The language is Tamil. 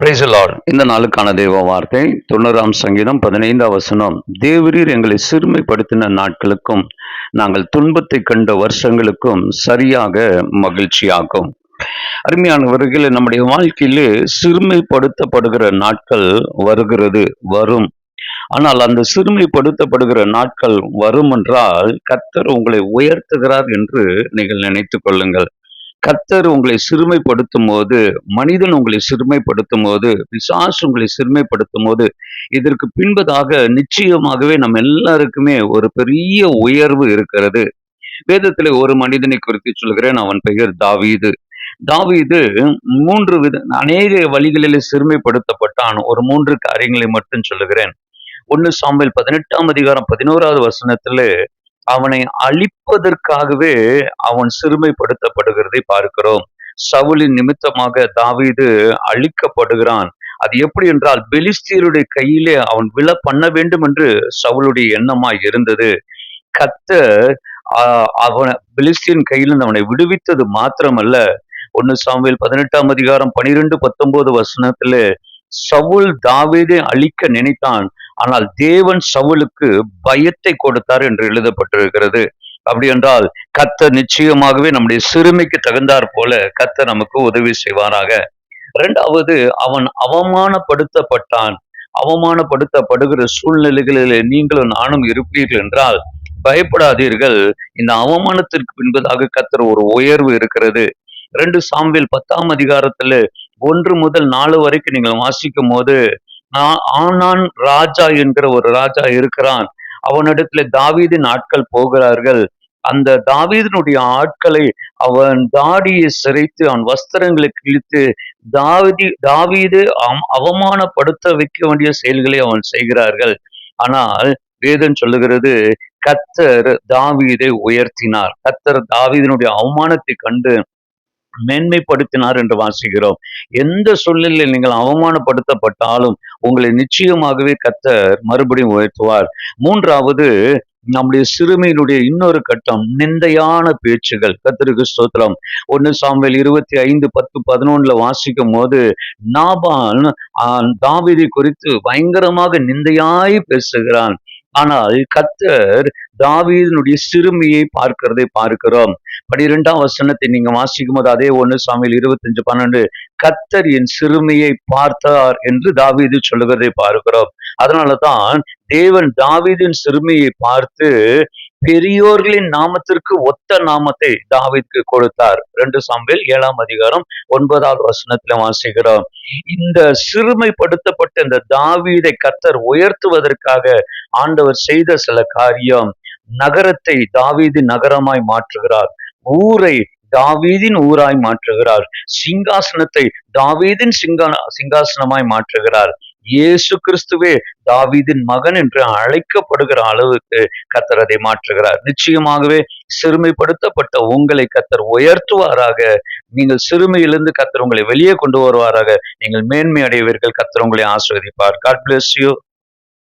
Price Lord. இந்த நாளுக்கான தேவ வார்த்தை 90ஆம் சங்கீதம் 15ஆம் வசனம். தேவரீர் எங்களை சிறுமைப்படுத்தின நாட்களுக்கும் நாங்கள் துன்பத்தை கண்ட வருஷங்களுக்கும் சரியாக மகிழ்ச்சியாகும். அருமையானவர்களே, நம்முடைய வாழ்க்கையிலே சிறுமைப்படுத்தப்படுகிற நாட்கள் வருகிறது, வரும். ஆனால் அந்த சிறுமைப்படுத்தப்படுகிற நாட்கள் வரும் என்றால் கர்த்தர் உங்களை உயர்த்துகிறார் என்று நீங்கள் நினைத்துக் கொள்ளுங்கள். கர்த்தர் உங்களை சிறுமைப்படுத்தும் போது, மனிதன் உங்களை சிறுமைப்படுத்தும் போது, பிசாசு உங்களை சிறுமைப்படுத்தும் போது, இதற்கு பின்பதாக நிச்சயமாகவே நம்ம எல்லாருக்குமே ஒரு பெரிய உயர்வு இருக்கிறது. வேதத்திலே ஒரு மனிதனை குறித்து சொல்கிறேன். அவன் பெயர் தாவீது. தாவீது 3 அநேக வழிகளிலே சிறுமைப்படுத்தப்பட்டான். ஒரு 3 காரியங்களை மட்டும் சொல்லுகிறேன். 1 சாமுவேல் 18ஆம் அதிகாரம் 11வது வசனத்திலே அவனை அழிப்பதற்காகவே அவன் சிறுமைப்படுத்தப்படுகிறதை பார்க்கிறோம். சவுலின் நிமித்தமாக தாவீது அழிக்கப்படுகிறான். அது எப்படி என்றால், பெலிஸ்தியருடைய கையிலே அவன் விழ பண்ண வேண்டும் என்று சவுலுடைய எண்ணமாய் இருந்தது. கர்த்தர் அவன் பெலிஸ்தியன் கையிலிருந்து அவனை விடுவித்தது மாத்திரமல்ல, 1 சாமுவேல் 18ஆம் அதிகாரம் 12, 19 வசனத்திலே சவுல் தாவீதை அழிக்க நினைத்தான். ஆனால் தேவன் சவுலுக்கு பயத்தை கொடுத்தார் என்று எழுதப்பட்டிருக்கிறது. அப்படி என்றால் கர்த்தர் நிச்சயமாகவே நம்முடைய சிறுமைக்கு தகுந்தாற் போல கர்த்தர் நமக்கு உதவி செய்வாராக. இரண்டாவது, அவன் அவமானப்படுத்தப்பட்டான். அவமானப்படுத்தப்படுகிற சூழ்நிலைகளிலே நீங்களும் நானும் இருப்பீர்கள் என்றால் பயப்படாதீர்கள். இந்த அவமானத்திற்கு பின்பதாக கர்த்தர் ஒரு உயர்வு இருக்கிறது. 2 சாமுவேல் 10ஆம் அதிகாரத்துல 1 முதல் 4 வரைக்கும் நீங்கள் வாசிக்கும் போது, ஆனான் ராஜா என்கிற ஒரு ராஜா இருக்கிறான். அவனிடத்துல தாவீதின் ஆட்கள் போகிறார்கள். அந்த தாவீதினுடைய ஆட்களை அவன் தாடியை சிரைத்து அவன் வஸ்திரங்களை கிழித்து தாவீது அவமானப்படுத்த வைக்க வேண்டிய செயல்களை அவன் செய்கிறார்கள். ஆனால் வேதம் சொல்லுகிறது, கர்த்தர் தாவீதை உயர்த்தினார். கர்த்தர் தாவீதினுடைய அவமானத்தை கண்டு மேன்மைப்படுத்தினார் என்று வாசிக்கிறோம். எந்த சூழ்நிலையில் நீங்கள் அவமானப்படுத்தப்பட்டாலும் உங்களை நிச்சயமாகவே கர்த்தர் மறுபடியும் உயர்த்துவார். மூன்றாவது, நம்முடைய சிறுமையினுடைய இன்னொரு கட்டம் நிந்தையான பேச்சுகள். கர்த்தருக்கு ஸ்தோத்திரம். 1 சாமுவேல் 25, 10, 11 வாசிக்கும் போது நாபால் தாவீதை குறித்து பயங்கரமாக நிந்தையாய் பேசுகிறான். ஆனால் கர்த்தர் தாவீதினுடைய சிறுமியை பார்க்கிறதை பார்க்கிறோம். 12ஆம் வசனத்தை நீங்க வாசிக்கும் போது அதே 1 சாமுவேல் 25, 12 கர்த்தர் என் சிறுமியை பார்த்தார் என்று தாவீது சொல்லுகிறதை பார்க்கிறோம். அதனாலதான் தேவன் தாவீதின் சிறுமியை பார்த்து பெரியோர்களின் நாமத்திற்கு ஒத்த நாமத்தை தாவீதுக்கு கொடுத்தார். 2 சாமுவேல் 7ஆம் அதிகாரம் 9வது வசனத்துல வாசிக்கிறோம். இந்த சிறுமைப்படுத்தப்பட்ட இந்த தாவீதை கர்த்தர் உயர்த்துவதற்காக ஆண்டவர் செய்த சில காரியம், நகரத்தை தாவீதின் நகரமாய் மாற்றுகிறார். ஊரை தாவீதின் ஊராய் மாற்றுகிறார். சிங்காசனத்தை தாவீதின் சிங்காசனமாய் மாற்றுகிறார். இயேசு கிறிஸ்துவே தாவீதின் மகன் என்று அழைக்கப்படுகிற அளவுக்கு கர்த்தர் அதை மாற்றுகிறார். நிச்சயமாகவே சிறுமைப்படுத்தப்பட்ட உங்களை கர்த்தர் உயர்த்துவாராக. நீங்கள் சிறுமையிலிருந்து கர்த்தர் உங்களை வெளியே கொண்டு வருவாராக. நீங்கள் மேன்மை அடைவீர்கள். கர்த்தர் உங்களை ஆசீர்வதிப்பார். God bless you.